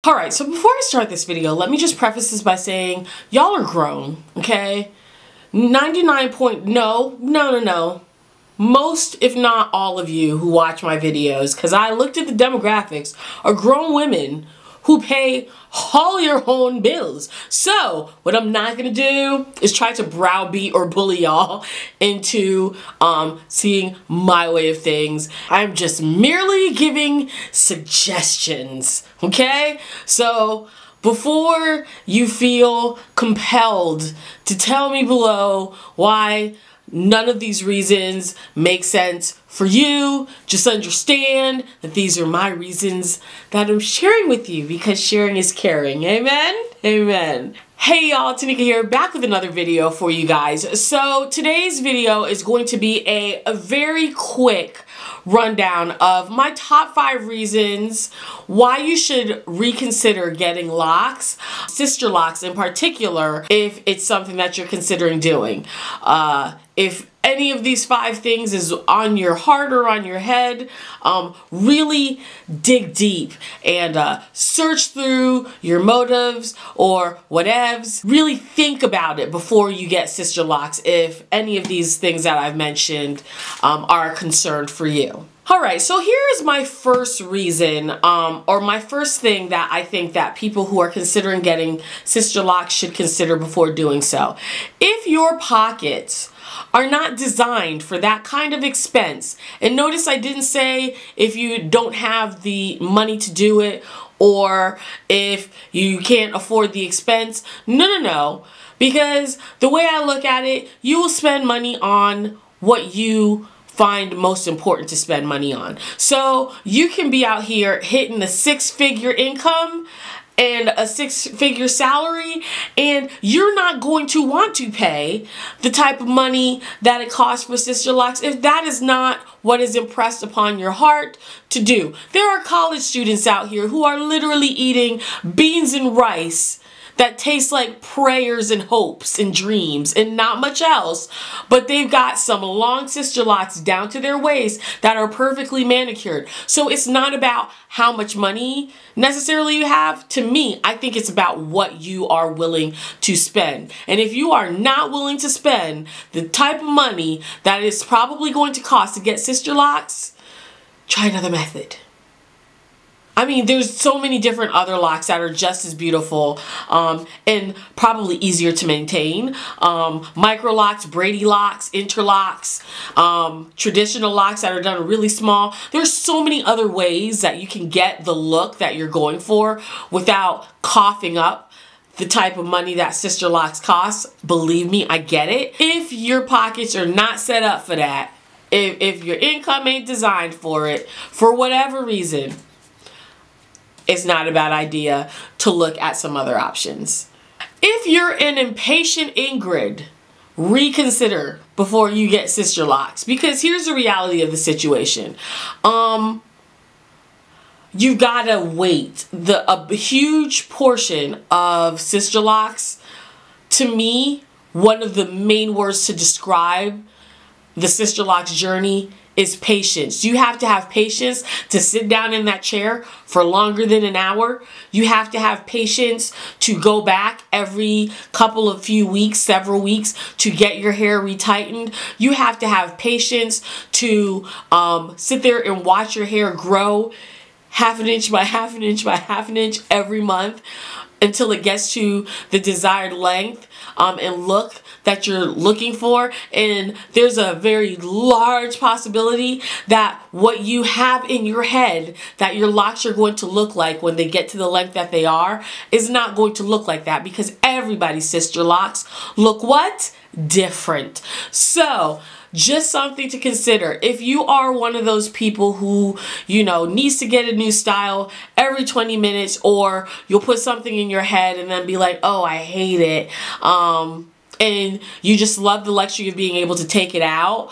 Alright, so before I start this video, let me just preface this by saying, y'all are grown, okay? 99 point, no. Most, if not all of you who watch my videos, because I looked at the demographics, are grown women who pay all your own bills. So, what I'm not going to do is try to browbeat or bully y'all into seeing my way of things. I'm just merely giving suggestions, okay? So, before you feel compelled to tell me below why none of these reasons make sense for you, just understand that these are my reasons that I'm sharing with you, because sharing is caring. Amen? Amen. Hey y'all, Tanika here, back with another video for you guys. So today's video is going to be a very quick rundown of my top 5 reasons why you should reconsider getting locks, sister locks in particular, if it's something that you're considering doing. If any of these 5 things is on your heart or on your head, really dig deep and search through your motives or whatevs. Really think about it before you get sister locks if any of these things that I've mentioned are a concern for you. Alright, so here's my first reason, or my first thing that I think that people who are considering getting sister locks should consider before doing so. If your pockets are not designed for that kind of expense, and notice I didn't say if you don't have the money to do it or if you can't afford the expense. No. Because the way I look at it, you will spend money on what you find most important to spend money on. So you can be out here hitting a 6-figure income and a 6-figure salary, and you're not going to want to pay the type of money that it costs for sister locks if that is not what is impressed upon your heart to do. There are college students out here who are literally eating beans and rice that taste like prayers and hopes and dreams and not much else, but they've got some long sister locks down to their waist that are perfectly manicured. So it's not about how much money necessarily you have. To me, I think it's about what you are willing to spend. And if you are not willing to spend the type of money that it's probably going to cost to get sister locks, try another method. I mean, there's so many different other locks that are just as beautiful and probably easier to maintain. Micro locks, Brady locks, interlocks, traditional locks that are done really small. There's so many other ways that you can get the look that you're going for without coughing up the type of money that sister locks cost. Believe me, I get it. If your pockets are not set up for that, if your income ain't designed for it, for whatever reason, it's not a bad idea to look at some other options. If you're an impatient Ingrid, reconsider before you get sister locks, because here's the reality of the situation. You've gotta wait. A huge portion of sister locks, to me, one of the main words to describe the sister locks journey is patience. You have to have patience to sit down in that chair for longer than an hour. You have to have patience to go back every few weeks, several weeks, to get your hair retightened. You have to have patience to sit there and watch your hair grow half an inch by half an inch by half an inch every month until it gets to the desired length and look that you're looking for. And there's a very large possibility that what you have in your head that your locks are going to look like when they get to the length that they are is not going to look like that, because everybody's sister locks look what? Different. So just something to consider. If you are one of those people who, you know, needs to get a new style every 20 minutes, or you'll put something in your head and then be like, oh, I hate it. And you just love the luxury of being able to take it out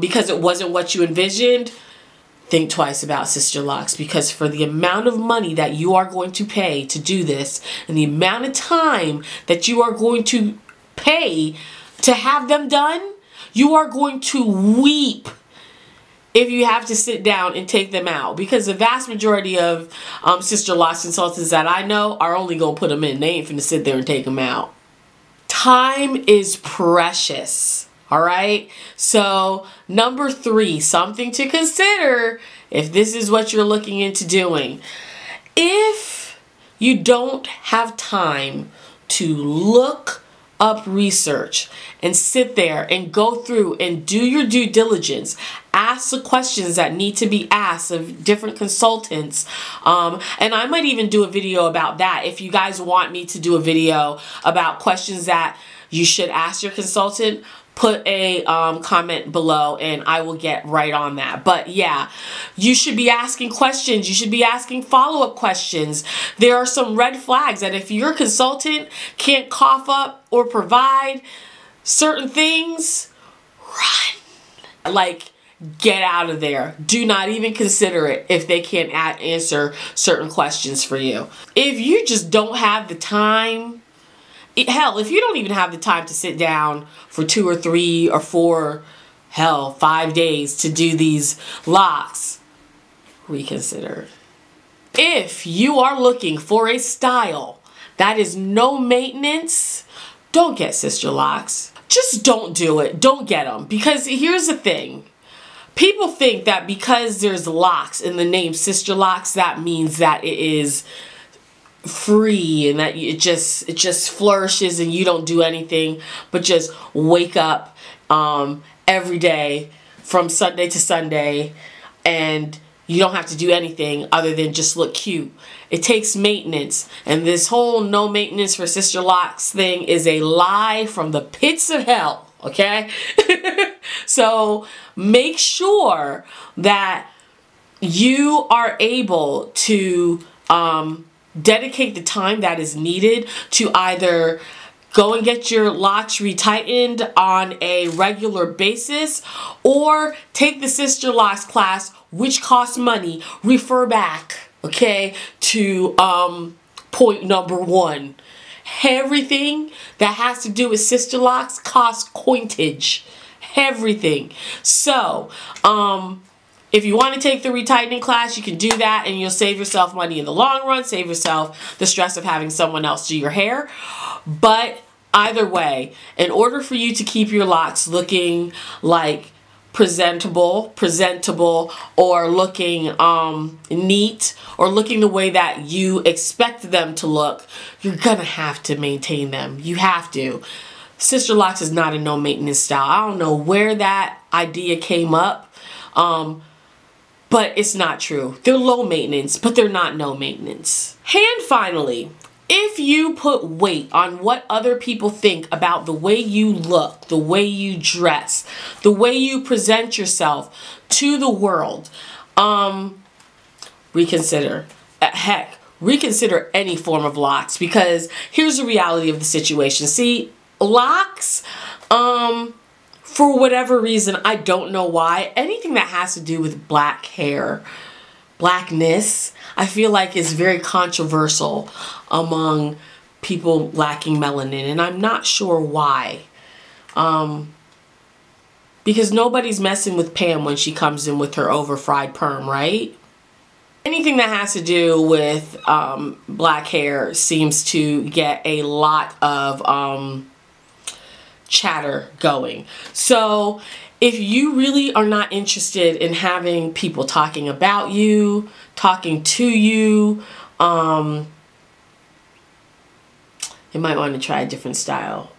because it wasn't what you envisioned, think twice about sister locks, because for the amount of money that you are going to pay to do this and the amount of time that you are going to pay to have them done, you are going to weep if you have to sit down and take them out, because the vast majority of Sisterlocks consultants that I know are only going to put them in. They ain't finna sit there and take them out. Time is precious. All right. So number 3, something to consider if this is what you're looking into doing. If you don't have time to look up research and sit there and go through and do your due diligence, ask the questions that need to be asked of different consultants, and I might even do a video about that. If you guys want me to do a video about questions that you should ask your consultant, put a comment below and I will get right on that. But yeah, you should be asking questions. You should be asking follow-up questions. There are some red flags that if your consultant can't cough up or provide certain things, run. Like, get out of there. Do not even consider it if they can't answer certain questions for you. If you just don't have the time, hell, if you don't even have the time to sit down for 2 or 3 or 4, hell, 5 days to do these locks, reconsider. If you are looking for a style that is no maintenance, don't get Sisterlocks. Just don't do it. Don't get them. Because here's the thing. People think that because there's locks in the name Sisterlocks, that means that it is free and that it just flourishes and you don't do anything but just wake up every day from Sunday to Sunday and you don't have to do anything other than just look cute. It takes maintenance, and this whole no maintenance for Sisterlocks thing is a lie from the pits of hell, okay? So make sure that you are able to dedicate the time that is needed to either go and get your locks retightened on a regular basis or take the Sisterlocks class, which costs money. Refer back, okay, to point number 1. Everything that has to do with Sisterlocks costs coinage. Everything. So, if you want to take the retightening class, you can do that and you'll save yourself money in the long run, save yourself the stress of having someone else do your hair. But either way, in order for you to keep your locks looking like presentable, or looking neat, or looking the way that you expect them to look, you're gonna have to maintain them. You have to. Sisterlocks is not a no maintenance style. I don't know where that idea came up. But it's not true. They're low maintenance, but they're not no maintenance. And finally, if you put weight on what other people think about the way you look, the way you dress, the way you present yourself to the world, reconsider. Heck, reconsider any form of locks, because here's the reality of the situation. See, locks, for whatever reason, I don't know why, anything that has to do with black hair, blackness, I feel like is very controversial among people lacking melanin, and I'm not sure why. Because nobody's messing with Pam when she comes in with her over-fried perm, right? Anything that has to do with black hair seems to get a lot of chatter going. So if you really are not interested in having people talking about you, talking to you, you might want to try a different style.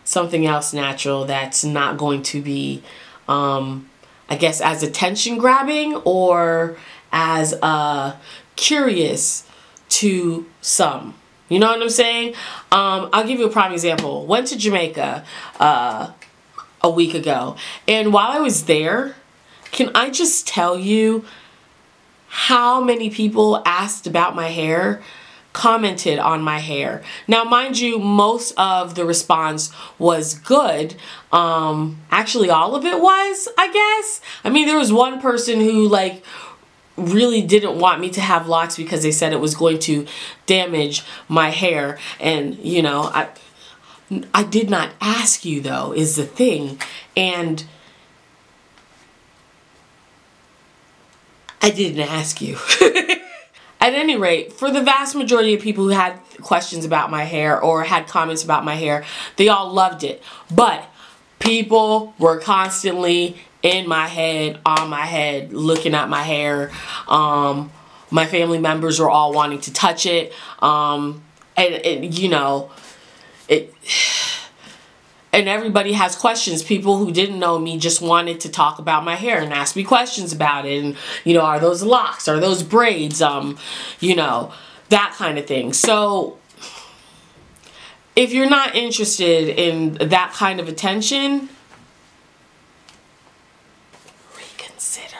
Something else natural that's not going to be, I guess, as attention grabbing or as curious to some. You know what I'm saying? I'll give you a prime example. Went to Jamaica a week ago, and while I was there, can I just tell you how many people asked about my hair, commented on my hair. Now, mind you, most of the response was good. Actually, all of it was, I guess. I mean, there was one person who, like, really didn't want me to have locks because they said it was going to damage my hair. And, you know, I did not ask you, though, is the thing. And I didn't ask you. At any rate, for the vast majority of people who had questions about my hair or had comments about my hair, they all loved it. But people were constantly in my head, on my head, looking at my hair. My family members were all wanting to touch it. You know, and everybody has questions. People who didn't know me just wanted to talk about my hair and ask me questions about it. And, you know, are those locks? Are those braids? You know, that kind of thing. So if you're not interested in that kind of attention, reconsider.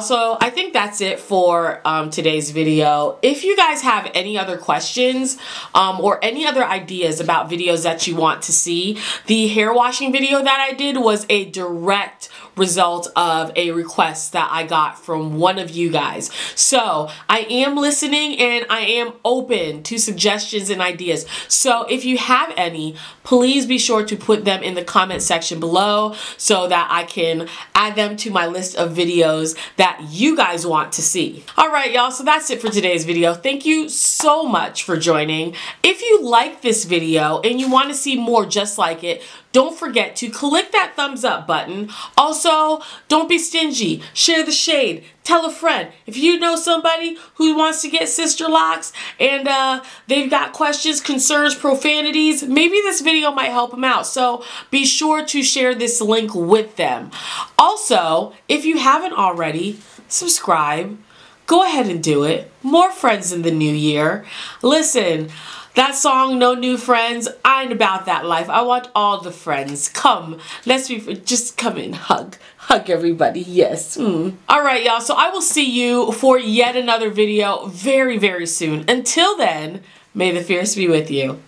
So I think that's it for today's video. If you guys have any other questions or any other ideas about videos that you want to see, the hair washing video that I did was a direct result of a request that I got from one of you guys. So I am listening and I am open to suggestions and ideas. So if you have any, please be sure to put them in the comment section below so that I can add them to my list of videos that you guys want to see. Alright y'all, so that's it for today's video. Thank you so much for joining. If you like this video and you want to see more just like it, don't forget to click that thumbs up button. Also, don't be stingy. Share the shade. Tell a friend. If you know somebody who wants to get sister locks and they've got questions, concerns, profanities, maybe this video might help them out. So be sure to share this link with them. Also, if you haven't already, subscribe. Go ahead and do it. More friends in the new year. Listen, that song, No New Friends, I ain't about that life. I want all the friends. Come, just come in, hug everybody, yes. Alright y'all, so I will see you for yet another video very, very soon. Until then, may the fierce be with you.